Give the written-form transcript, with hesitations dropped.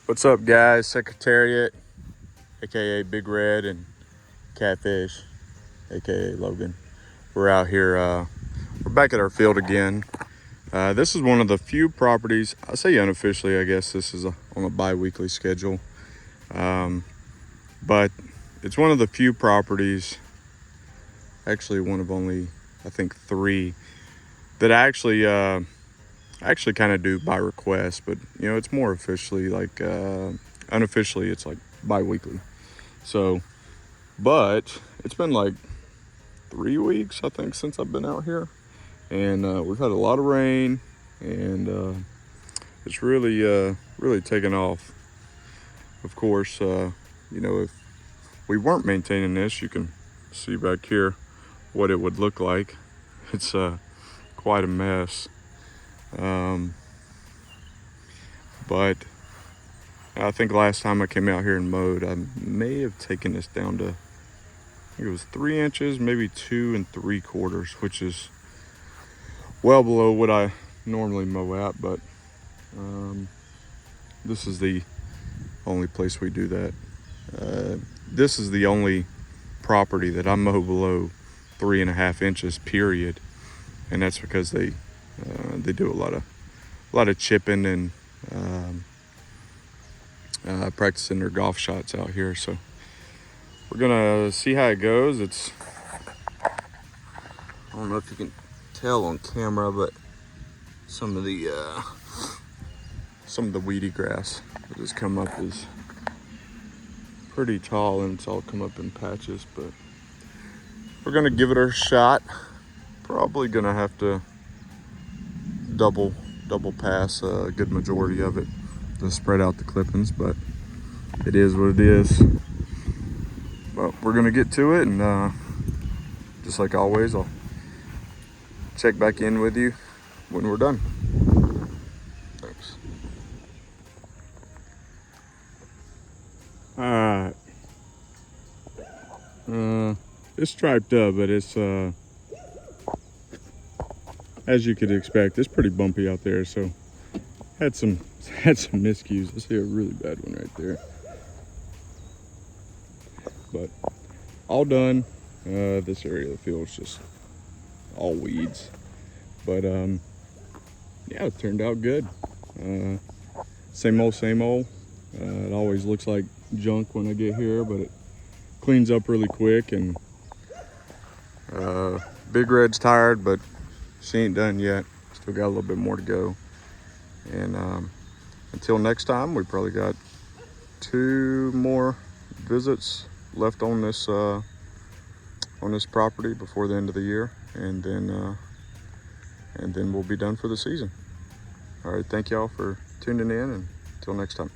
What's up, guys? Secretariat, aka Big Red, and Catfish, aka Logan. We're out here. We're back at our field again. This is one of the few properties. I say unofficially, I guess this is on a bi-weekly schedule, but it's one of the few properties. Actually, one of only, I think, 3 that I actually kind of do by request, but it's more officially like unofficially it's like bi-weekly. So, but it's been like 3 weeks, I think, since I've been out here, and we've had a lot of rain, and it's really taken off. Of course, if we weren't maintaining this, you can see back here what it would look like. It's quite a mess. But I think last time I came out here and mowed, I may have taken this down to, I think it was 3 inches, maybe 2 3/4, which is well below what I normally mow at, but this is the only place we do that. This is the only property that I mow below 3.5 inches, period, and that's because they do a lot of chipping and practicing their golf shots out here. So we're gonna see how it goes. I don't know if you can tell on camera, but some of the weedy grass that has come up is pretty tall, and it's all come up in patches. But we're gonna give it a shot. Probably gonna have to double pass a good majority of it to spread out the clippings, but it is what it is. But we're gonna get to it, and just like always, I'll check back in with you when we're done. Thanks. All right. It's striped up, but it's as you could expect, it's pretty bumpy out there. So had some miscues. I see a really bad one right there. But all done. This area of the field is just all weeds. But yeah, it turned out good. Same old. It always looks like junk when I get here, but it cleans up really quick. And Big Red's tired, but she ain't done yet. Still got a little bit more to go. And until next time, we probably got 2 more visits left on this property before the end of the year, and then we'll be done for the season. All right, thank y'all for tuning in, and until next time.